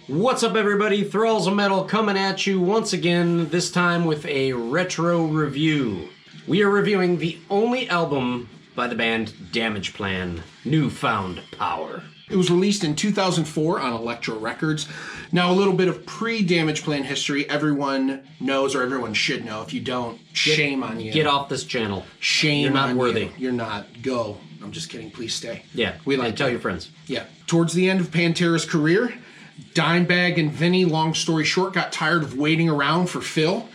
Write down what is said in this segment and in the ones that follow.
What's up, everybody? Thralls of Metal coming at you once again, this time with a retro review. We are reviewing the only album by the band Damageplan, Newfound Power. It was released in 2004 on Elektra Records. Now, a little bit of pre-Damageplan history everyone knows, or everyone should know. If you don't, shame on you. Get off this channel. Shame You're not on worthy. you. You're not. Go. I'm just kidding. Please stay. Yeah, We like tell that. your friends. Yeah. Towards the end of Pantera's career, Dimebag and Vinny, long story short, got tired of waiting around for Phil.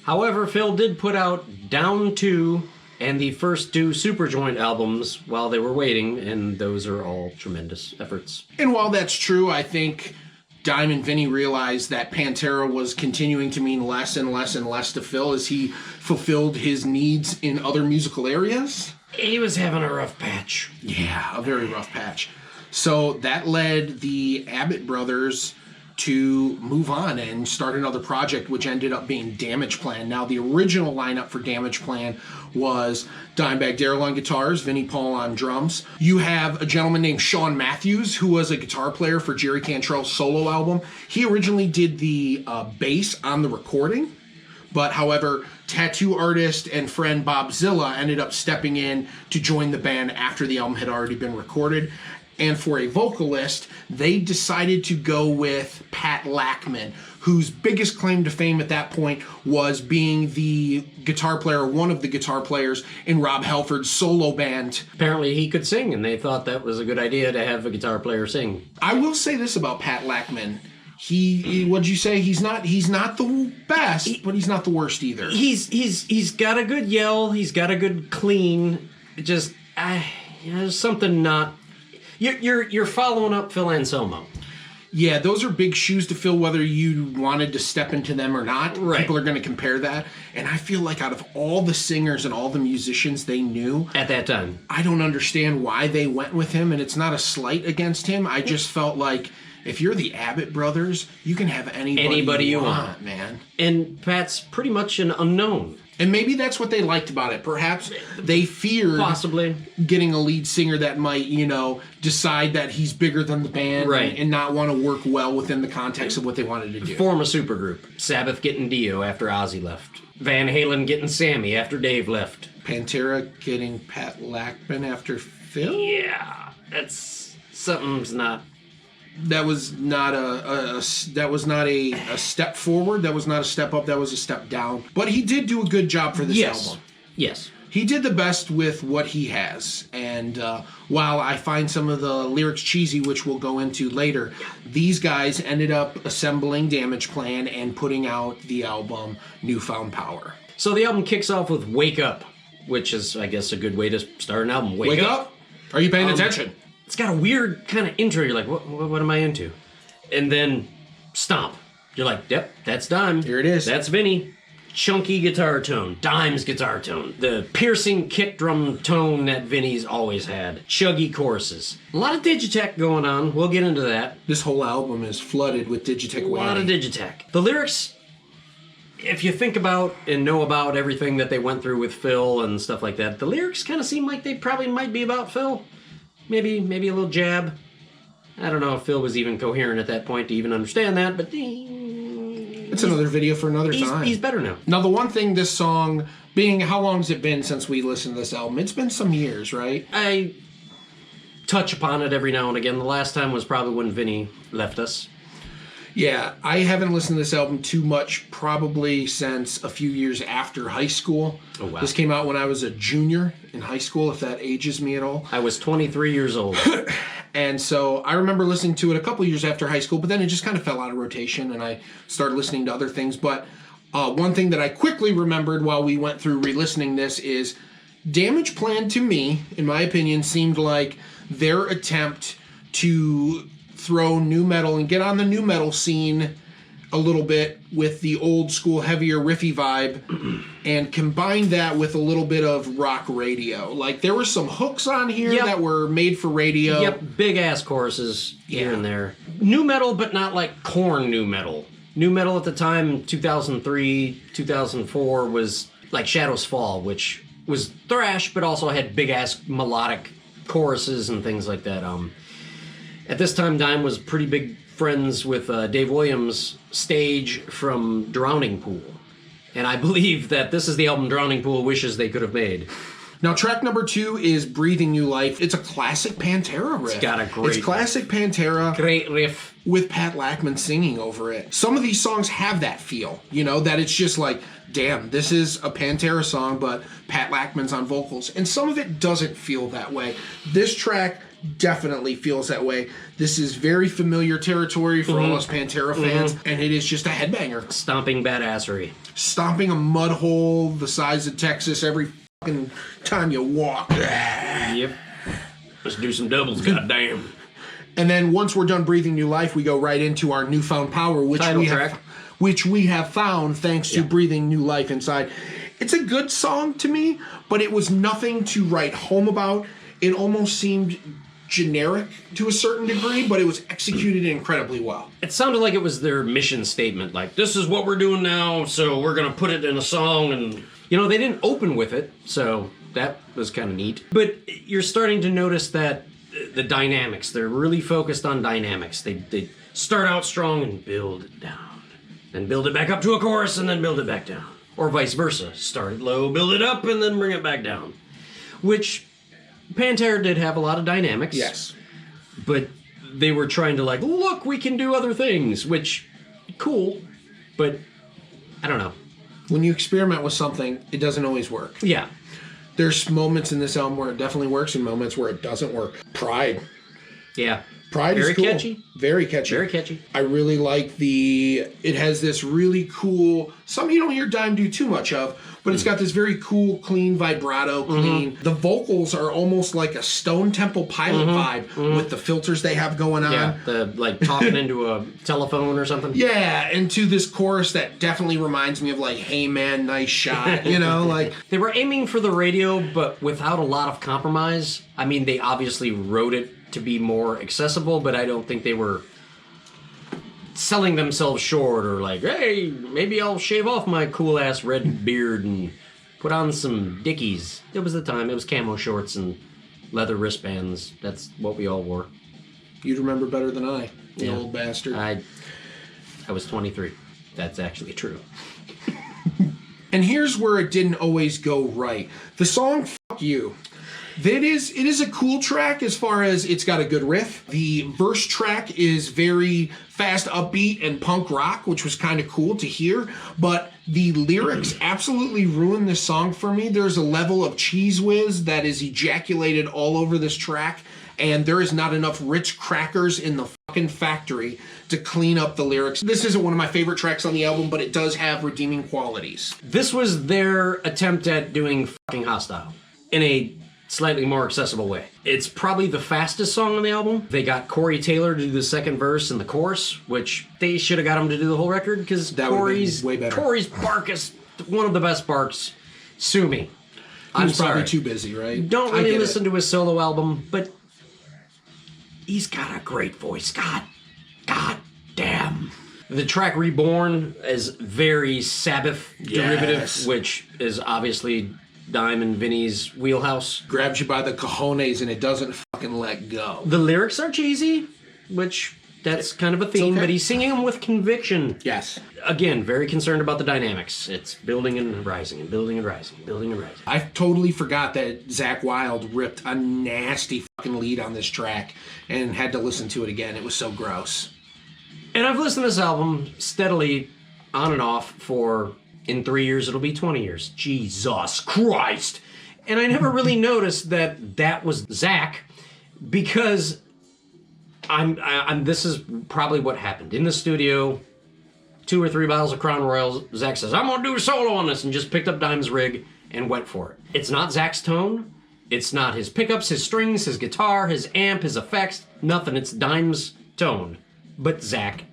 However, Phil did put out Down 2 and the first two Superjoint albums while they were waiting, and those are all tremendous efforts. And while that's true, I think Dime and Vinny realized that Pantera was continuing to mean less and less and less to Phil as he fulfilled his needs in other musical areas. He was having a rough patch. Yeah, a very rough patch. So that led the Abbott brothers to move on and start another project, which ended up being Damageplan. Now, the original lineup for Damageplan was Dimebag Darrell on guitars, Vinnie Paul on drums. You have a gentleman named Sean Matthews, who was a guitar player for Jerry Cantrell's solo album. He originally did the bass on the recording, but however, tattoo artist and friend Bob Zilla ended up stepping in to join the band after the album had already been recorded. And for a vocalist, they decided to go with Pat Lackman, whose biggest claim to fame at that point was being the guitar player, one of the guitar players in Rob Halford's solo band. Apparently he could sing, and they thought that was a good idea to have a guitar player sing. I will say this about Pat Lackman. What'd you say? He's not the best, but he's not the worst either. He's got a good yell, he's got a good clean, just, there's something not... You're following up Phil Anselmo. Yeah, those are big shoes to fill, whether you wanted to step into them or not. Right. People are going to compare that. And I feel like out of all the singers and all the musicians they knew... At that time. I don't understand why they went with him, and it's not a slight against him. I just felt like if you're the Abbott brothers, you can have anybody you want, man. And Pat's pretty much an unknown. And maybe that's what they liked about it. Perhaps they feared possibly getting a lead singer that might, decide that he's bigger than the band, right, and not want to work well within the context of what they wanted to do. Form a supergroup. Sabbath getting Dio after Ozzy left. Van Halen getting Sammy after Dave left. Pantera getting Pat Lackman after Phil? Yeah, something's not... That was not a step forward. That was not a step up. That was a step down. But he did do a good job for this album. Yes. He did the best with what he has. And while I find some of the lyrics cheesy, which we'll go into later, these guys ended up assembling Damageplan and putting out the album Newfound Power. So the album kicks off with Wake Up, which is, I guess, a good way to start an album. Wake up? Are you paying attention? It's got a weird kind of intro. You're like, what am I into? And then Stomp. You're like, yep, that's Dime. Here it is. That's Vinny. Chunky guitar tone. Dime's guitar tone. The piercing kick drum tone that Vinny's always had. Chuggy choruses. A lot of Digitech going on. We'll get into that. This whole album is flooded with Digitech. A lot of Digitech. The lyrics, if you think about and know about everything that they went through with Phil and stuff like that, the lyrics kind of seem like they probably might be about Phil. Maybe a little jab. I don't know if Phil was even coherent at that point to even understand that, but... It's another video for another time. He's better now. Now, the one thing this song, being... How long has it been since we listened to this album? It's been some years, right? I touch upon it every now and again. The last time was probably when Vinny left us. Yeah, I haven't listened to this album too much, probably since a few years after high school. Oh, wow. This came out when I was a junior in high school, if that ages me at all. I was 23 years old. And so I remember listening to it a couple years after high school, but then it just kind of fell out of rotation, and I started listening to other things. But one thing that I quickly remembered while we went through re-listening this is Damageplan, to me, in my opinion, seemed like their attempt to throw new metal and get on the new metal scene a little bit with the old school heavier riffy vibe and combine that with a little bit of rock radio. Like there were some hooks on here that were made for radio. Yep, big ass choruses here and there. New metal, but not like Korn new metal. New metal at the time, 2003, 2004, was like Shadows Fall, which was thrash, but also had big ass melodic choruses and things like that. At this time, Dime was a pretty big friends with Dave Williams' stage from Drowning Pool. And I believe that this is the album Drowning Pool wishes they could have made. Now, track number 2 is Breathing New Life. It's a classic Pantera riff. It's got a great It's classic Pantera. Great riff. With Pat Lachman singing over it. Some of these songs have that feel, you know, that it's just like, damn, this is a Pantera song, but Pat Lachman's on vocals. And some of it doesn't feel that way. This track definitely feels that way. This is very familiar territory for all us Pantera fans, and it is just a headbanger. Stomping badassery. Stomping a mud hole the size of Texas every fucking time you walk. Yep. Let's do some doubles, goddamn. And then once we're done Breathing New Life, we go right into our Newfound Power, which we have found thanks to Breathing New Life inside. It's a good song to me, but it was nothing to write home about. It almost seemed generic to a certain degree, but it was executed incredibly well. It sounded like it was their mission statement, like, this is what we're doing now, so we're going to put it in a song, and, you know, they didn't open with it, so that was kind of neat. But you're starting to notice that the dynamics, they're really focused on dynamics. They start out strong and build it down, then build it back up to a chorus, and then build it back down. Or vice versa. Start it low, build it up, and then bring it back down. Which Pantera did have a lot of dynamics. Yes. But they were trying to like, look, we can do other things, which, cool, but I don't know. When you experiment with something, it doesn't always work. Yeah. There's moments in this album where it definitely works and moments where it doesn't work. Pride. Yeah. Pride Very is cool. catchy. Very catchy. Very catchy. I really like it has this really cool, some you don't hear Dime do too much of, but it's got this very cool, clean vibrato, clean. The vocals are almost like a Stone Temple Pilot vibe with the filters they have going on. Yeah, like talking into a telephone or something. Yeah, and to this chorus that definitely reminds me of like, hey man, nice shot, you know, like. They were aiming for the radio, but without a lot of compromise. I mean, they obviously wrote it to be more accessible, but I don't think they were selling themselves short or like, hey, maybe I'll shave off my cool ass red beard and put on some Dickies. It was the time. It was camo shorts and leather wristbands. That's what we all wore. You'd remember better than I, you old bastard. I was 23. That's actually true. And here's where it didn't always go right. The song Fuck You. It is a cool track as far as it's got a good riff. The verse track is very fast, upbeat, and punk rock, which was kind of cool to hear. But the lyrics absolutely ruin this song for me. There's a level of cheese whiz that is ejaculated all over this track, and there is not enough Ritz crackers in the fucking factory to clean up the lyrics. This isn't one of my favorite tracks on the album, but it does have redeeming qualities. This was their attempt at doing fucking Hostile in a slightly more accessible way. It's probably the fastest song on the album. They got Corey Taylor to do the second verse and the chorus, which they should have got him to do the whole record because Corey's bark is one of the best barks. Sue me. I'm sorry. Probably too busy, right? Don't really listen to his solo album, but he's got a great voice. God damn. The track Reborn is very Sabbath derivative, which is obviously Dime and Vinny's wheelhouse. Grabs you by the cojones and it doesn't fucking let go. The lyrics are cheesy, which that's kind of a theme, but he's singing them with conviction. Yes. Again, very concerned about the dynamics. It's building and rising and building and rising, building and rising. I totally forgot that Zakk Wylde ripped a nasty fucking lead on this track and had to listen to it again. It was so gross. And I've listened to this album steadily on and off for, in 3 years, it'll be 20 years. Jesus Christ. And I never really noticed that was Zach, because I'm this is probably what happened. In the studio, 2 or 3 bottles of Crown Royals, Zach says, I'm going to do a solo on this, and just picked up Dime's rig and went for it. It's not Zach's tone. It's not his pickups, his strings, his guitar, his amp, his effects, nothing. It's Dime's tone. But Zach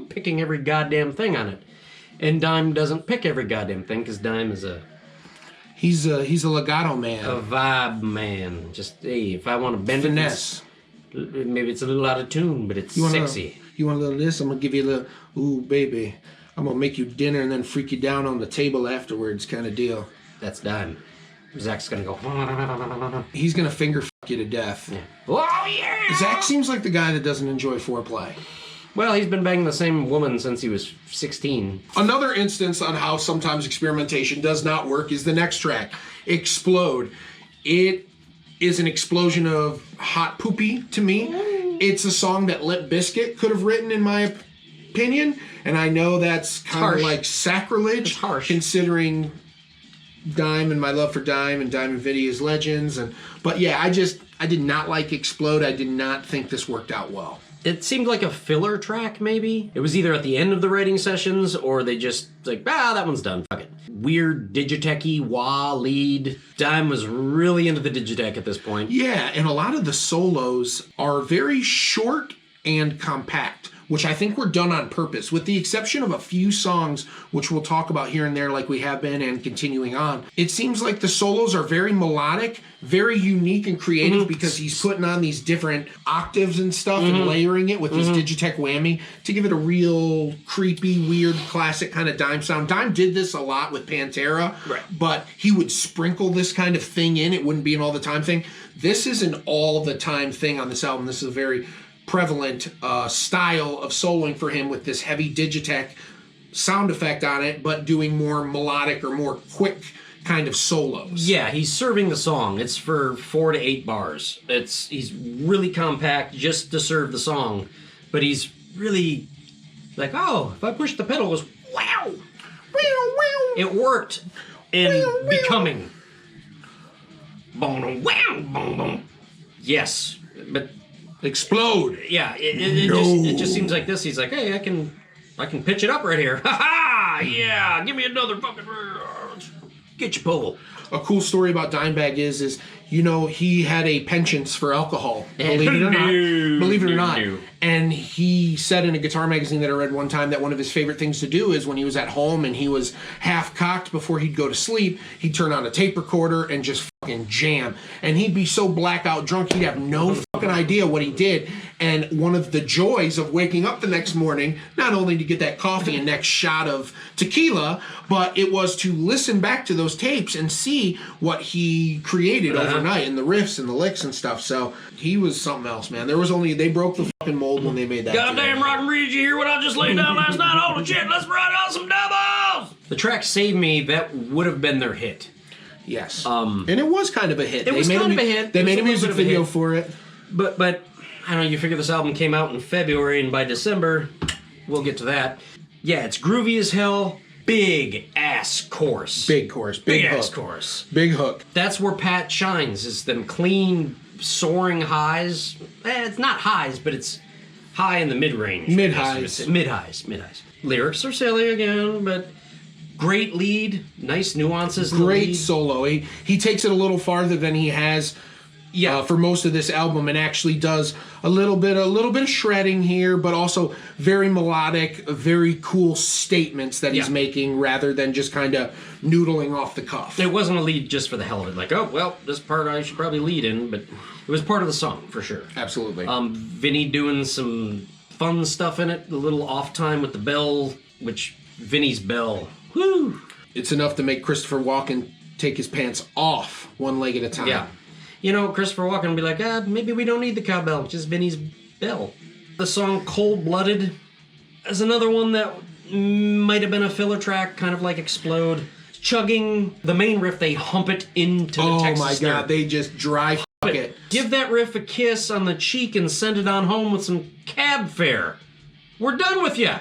picking every goddamn thing on it. And Dime doesn't pick every goddamn thing, because Dime is He's a legato man. A vibe man. Just, hey, if I want to bend finesse. Maybe it's a little out of tune, but it's sexy. You want a little of this? I'm going to give you a little, ooh, baby. I'm going to make you dinner and then freak you down on the table afterwards kind of deal. That's Dime. Zach's going to go... He's going to finger fuck you to death. Yeah. Oh, yeah! Zach seems like the guy that doesn't enjoy foreplay. Well, he's been banging the same woman since he was 16. Another instance on how sometimes experimentation does not work is the next track, Explode. It is an explosion of hot poopy to me. It's a song that Limp Bizkit could have written, in my opinion, and I know that's kind of like sacrilege, considering Dime and my love for Dime and Dime and Vidia's legends. But yeah, I did not like Explode. I did not think this worked out well. It seemed like a filler track, maybe. It was either at the end of the writing sessions, or they just like, that one's done. Fuck it. Weird digitech-y wah lead. Dime was really into the digitech at this point. Yeah, and a lot of the solos are very short and compact, which I think were done on purpose, with the exception of a few songs, which we'll talk about here and there like we have been and continuing on. It seems like the solos are very melodic, very unique and creative, because he's putting on these different octaves and stuff and layering it with this digitech whammy to give it a real creepy, weird, classic kind of Dime sound. Dime did this a lot with Pantera, but he would sprinkle this kind of thing in. It wouldn't be an all-the-time thing. This is an all-the-time thing on this album. This is a very prevalent style of soloing for him, with this heavy digitech sound effect on it, but doing more melodic or more quick kind of solos. Yeah, he's serving the song. It's for 4 to 8 bars. He's really compact just to serve the song, but he's really like, oh, if I push the pedal, it goes wow. It worked in Becoming. Boom, wow, boom, boom. Yes, but Explode. Yeah, it just seems like this. He's like, hey, I can pitch it up right here. Ha ha! Yeah, give me another fucking. Get your pole. A cool story about Dimebag is he had a penchant for alcohol. Believe it or not. Believe it or not. And he said in a guitar magazine that I read one time that one of his favorite things to do is when he was at home and he was half cocked before he'd go to sleep, he'd turn on a tape recorder and just fucking jam. And he'd be so blackout drunk he'd have no fucking idea what he did. And one of the joys of waking up the next morning, not only to get that coffee and next shot of tequila, but it was to listen back to those tapes and see what he created overnight, and the riffs and the licks and stuff. So he was something else, man. They broke the fucking mold when they made that. Goddamn rock and read, you hear what I just laid down last night? Holy shit, let's run on some doubles! The track Save Me, that would have been their hit. Yes. And it was kind of a hit. It was kind of a hit. They made a music video for it. But I don't know, you figure this album came out in February, and by December, we'll get to that. Yeah, it's groovy as hell. Big ass chorus. Big chorus. Big hook. Ass chorus. Big hook. That's where Pat shines, is them clean, soaring highs. It's not highs, but it's high in the mid-range. Mid-highs. Mid-highs. Lyrics are silly again, but great lead. Nice nuances in the lead. Great solo. He takes it a little farther than he has for most of this album, and actually does a little bit of shredding here, but also very melodic, very cool statements that he's making, rather than just kind of noodling off the cuff. It wasn't a lead just for the hell of it, like, oh well, this part I should probably lead in, but it was part of the song for sure. Absolutely. Vinny doing some fun stuff in it, a little off time with the bell, which Vinny's bell, whoo! It's enough to make Christopher Walken take his pants off one leg at a time. Yeah. Christopher Walken would be like, maybe we don't need the cowbell, just Vinny's bell. The song Cold Blooded is another one that might have been a filler track, kind of like Explode. Chugging the main riff, they hump it into the Texas Oh my snare. God, they just dry fuck it. Give that riff a kiss on the cheek and send it on home with some cab fare. We're done with you.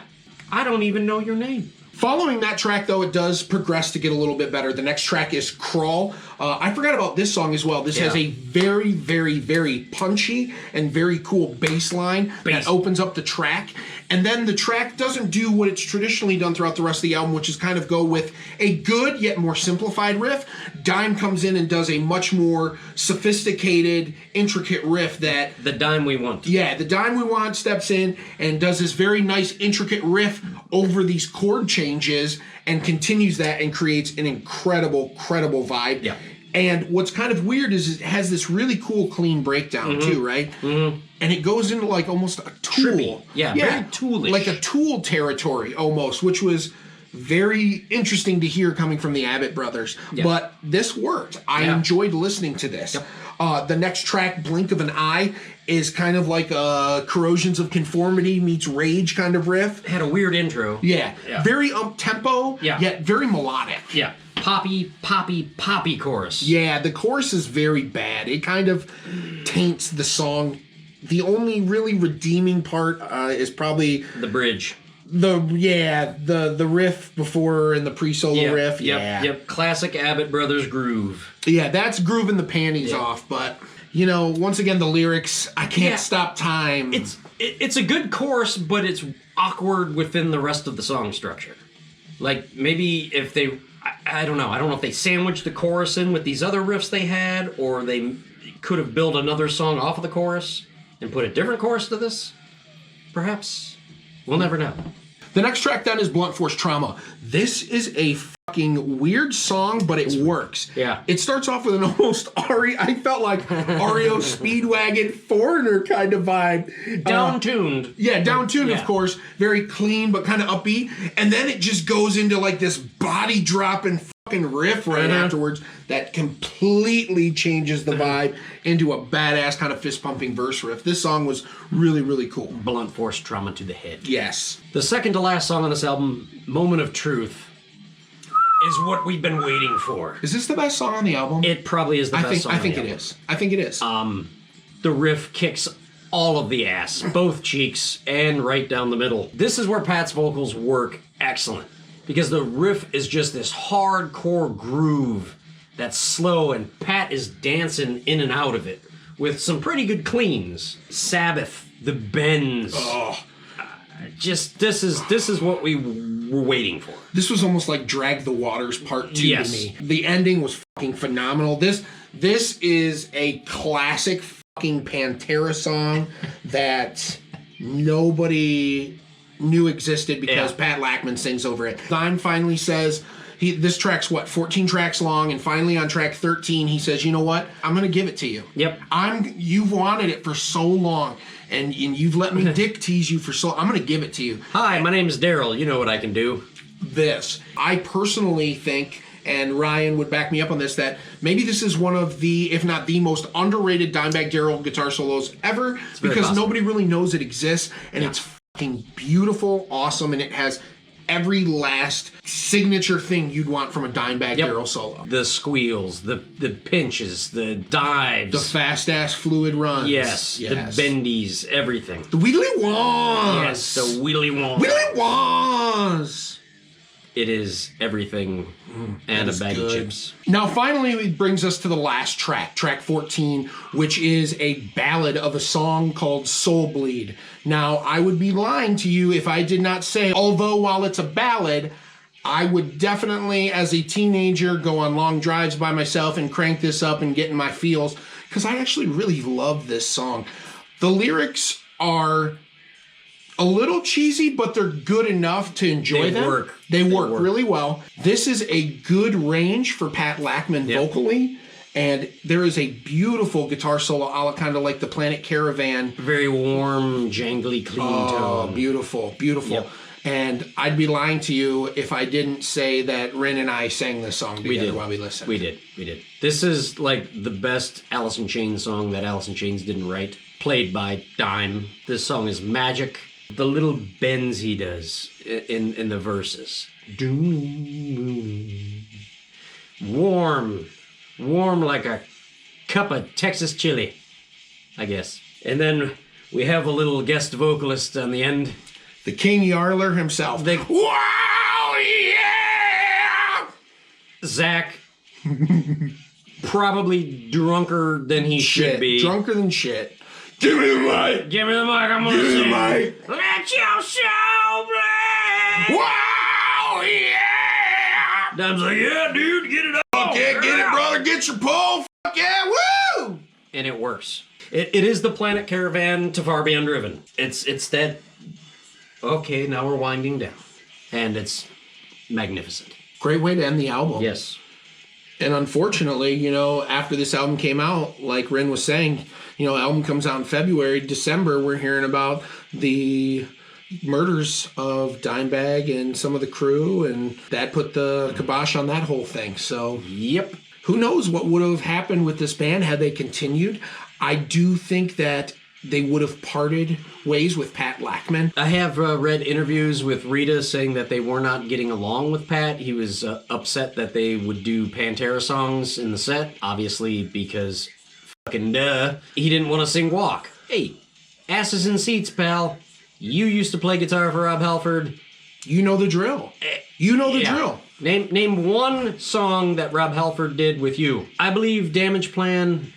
I don't even know your name. Following that track, though, it does progress to get a little bit better. The next track is Crawl. I forgot about this song as well. This has a very, very, very punchy and very cool bass line that opens up the track. And then the track doesn't do what it's traditionally done throughout the rest of the album, which is kind of go with a good yet more simplified riff. Dime comes in and does a much more sophisticated, intricate riff that... The Dime we want. Yeah, the Dime we want steps in and does this very nice, intricate riff over these chord changes and continues that and creates an incredible vibe. Yeah. And what's kind of weird is it has this really cool clean breakdown too, right? Mm-hmm. And it goes into like almost a Tool. Trippy. Yeah, very Toolish. Like a Tool territory almost, which was very interesting to hear coming from the Abbott brothers. Yeah. But this worked. I enjoyed listening to this. Yep. The next track, Blink of an Eye, is kind of like a Corrosions of Conformity meets Rage kind of riff. Had a weird intro. Yeah. Very up-tempo, yet very melodic. Yeah. Poppy chorus. Yeah, the chorus is very bad. It kind of taints the song. The only really redeeming part is probably the bridge. The riff before and the pre-solo riff. Yep. Classic Abbott Brothers groove. Yeah, that's grooving the panties off, but once again the lyrics, I can't stop time. It's a good chorus, but it's awkward within the rest of the song structure. Like maybe if they I don't know. I don't know if they sandwiched the chorus in with these other riffs they had, or they could have built another song off of the chorus and put a different chorus to this. Perhaps. We'll never know. The next track then is Blunt Force Trauma. This is a fucking weird song, but it works. Yeah. It starts off with an almost I felt like REO Speedwagon Foreigner kind of vibe. Down-tuned. Down-tuned, of course. Very clean, but kind of upbeat. And then it just goes into like this body-dropping fucking riff right afterwards that completely changes the vibe into a badass kind of fist-pumping verse riff. This song was really, really cool. Blunt Force Trauma to the head. Yes. The second to last song on this album, Moment of Truth, is what we've been waiting for. Is this the best song on the album? It probably is the best song on the album. I think it is. The riff kicks all of the ass, both cheeks and right down the middle. This is where Pat's vocals work excellent, because the riff is just this hardcore groove that's slow, and Pat is dancing in and out of it with some pretty good cleans. Sabbath, the bends. This is what we were waiting for. This was almost like Drag the Waters Part 2 to me. The ending was fucking phenomenal. This is a classic fucking Pantera song that nobody knew existed because Pat Lachman sings over it. Dime finally says, this track's 14 tracks long, and finally on track 13 he says, you know what, I'm gonna give it to you. Yep. You've wanted it for so long, and you've let me dick tease you for so long. I'm gonna give it to you. Hi, my name is Daryl. You know what I can do. I personally think, and Ryan would back me up on this, that maybe this is one of the, if not the most underrated Dimebag Daryl guitar solos ever, because nobody really knows it exists, and it's fucking beautiful, awesome, and it has every last signature thing you'd want from a Dimebag Daryl solo. The squeals, the pinches, the dives. The fast-ass fluid runs. Yes. The bendies, everything. The Wheedly Wands. Yes, the Wheedly Wands. Wheedly Wands. It is everything and a bag of chips. Now, finally, it brings us to the last track, track 14, which is a ballad of a song called Soul Bleed. Now, I would be lying to you if I did not say, although while it's a ballad, I would definitely, as a teenager, go on long drives by myself and crank this up and get in my feels, because I actually really love this song. The lyrics are a little cheesy, but they're good enough to enjoy them. They work really well. This is a good range for Pat Lachman vocally, and there is a beautiful guitar solo, a la kind of like the Planet Caravan. Very warm, jangly, clean tone. Beautiful, beautiful. Yep. And I'd be lying to you if I didn't say that Ren and I sang this song together while we listened. We did. This is like the best Alice in Chains song that Alice in Chains didn't write, played by Dime. This song is magic. The little bends he does in the verses. Warm like a cup of Texas chili, I guess. And then we have a little guest vocalist on the end. The King Yarler himself. Wow, yeah! Zach, probably drunker than he should be. Drunker than shit. Give me the mic! Give me the mic, I'm gonna sing. Give me the mic! Let your soul bleed! Wow, yeah! Dom's like, yeah, dude, get it up! Fuck yeah, get it, brother, get your pole! Fuck yeah, woo! And it works. It is the Planet Caravan to Far Beyond Driven. It's that, okay, now we're winding down. And it's magnificent. Great way to end the album. Yes. And unfortunately, after this album came out, like Ren was saying, album comes out in February, December, we're hearing about the murders of Dimebag and some of the crew, and that put the kibosh on that whole thing. So, yep. Who knows what would have happened with this band had they continued. I do think that they would have parted ways with Pat Lackman. I have read interviews with Rita saying that they were not getting along with Pat. He was upset that they would do Pantera songs in the set, obviously because fucking duh. He didn't want to sing Walk. Hey, asses in seats, pal. You used to play guitar for Rob Halford. You know the drill. You know the drill. Name one song that Rob Halford did with you. I believe Damageplan.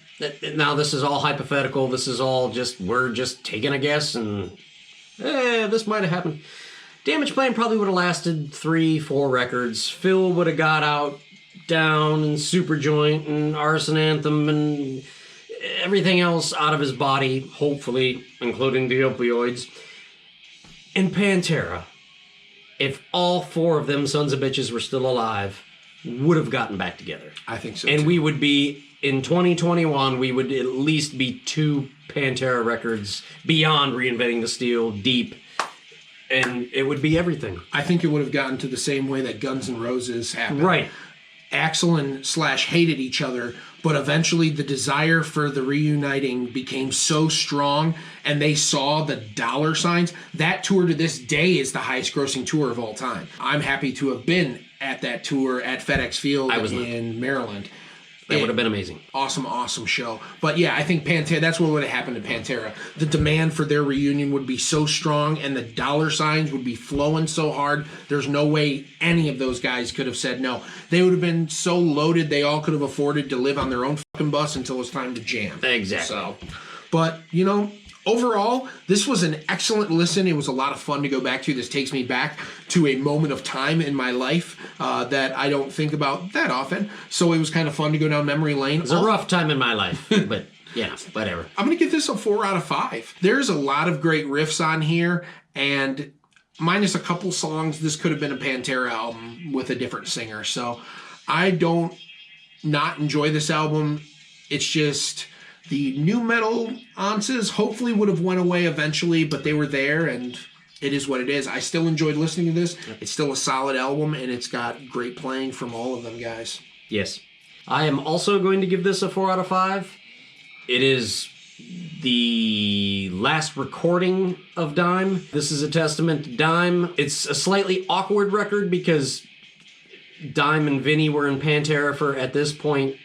Now, this is all hypothetical. This is all we're just taking a guess, and this might have happened. Damageplan probably would have lasted 3-4 records. Phil would have got out, Down, and Superjoint, and Arson Anthem, and everything else out of his body, hopefully, including the opioids. And Pantera, if all 4 of them sons of bitches were still alive, would have gotten back together. I think so, and too. we would be... In 2021, we would at least be 2 Pantera records beyond Reinventing the Steel, deep, and it would be everything. I think it would have gotten to the same way that Guns N' Roses happened. Right. Axl and Slash hated each other, but eventually the desire for the reuniting became so strong, and they saw the dollar signs. That tour to this day is the highest grossing tour of all time. I'm happy to have been at that tour at FedEx Field in Maryland. That would have been amazing. Awesome, awesome show. But yeah, I think Pantera, that's what would have happened to Pantera. The demand for their reunion would be so strong and the dollar signs would be flowing so hard. There's no way any of those guys could have said no. They would have been so loaded they all could have afforded to live on their own fucking bus until it was time to jam. Exactly. So, but, you know, overall, this was an excellent listen. It was a lot of fun to go back to. This takes me back to a moment of time in my life that I don't think about that often. So it was kind of fun to go down memory lane. It was a rough time in my life, but yeah, whatever. I'm going to give this a 4 out of 5. There's a lot of great riffs on here, and minus a couple songs, this could have been a Pantera album with a different singer. So I don't not enjoy this album. It's just... the new metal ounces hopefully would have went away eventually, but they were there, and it is what it is. I still enjoyed listening to this. It's still a solid album, and it's got great playing from all of them guys. Yes. I am also going to give this a 4 out of 5. It is the last recording of Dime. This is a testament to Dime. It's a slightly awkward record because Dime and Vinny were in Pantera for, at this point,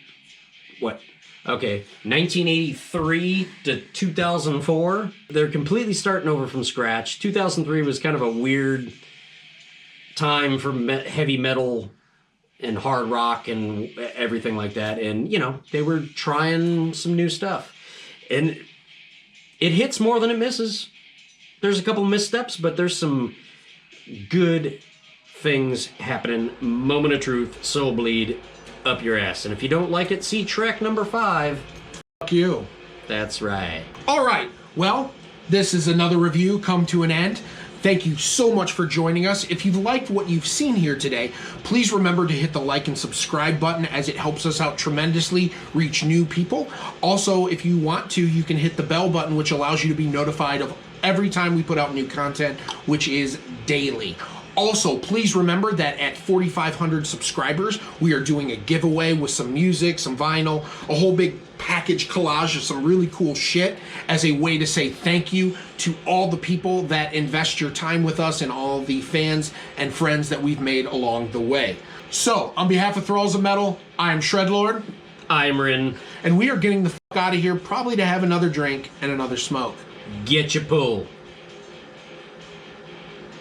1983 to 2004. They're completely starting over from scratch. 2003 was kind of a weird time for heavy metal and hard rock and everything like that. And, you know, they were trying some new stuff. And it hits more than it misses. There's a couple missteps, but there's some good things happening. Moment of truth, soul bleed, up your ass. And if you don't like it, see track number 5. Fuck you. That's right. All right. Well, this is another review come to an end. Thank you so much for joining us. If you've liked what you've seen here today, please remember to hit the like and subscribe button as it helps us out tremendously, reach new people. Also, if you want to, you can hit the bell button, which allows you to be notified of every time we put out new content, which is daily. Also, please remember that at 4,500 subscribers, we are doing a giveaway with some music, some vinyl, a whole big package collage of some really cool shit as a way to say thank you to all the people that invest your time with us and all the fans and friends that we've made along the way. So, on behalf of Thralls of Metal, I am Shredlord. I'm Rin. And we are getting the fuck out of here, probably to have another drink and another smoke. Get your pull.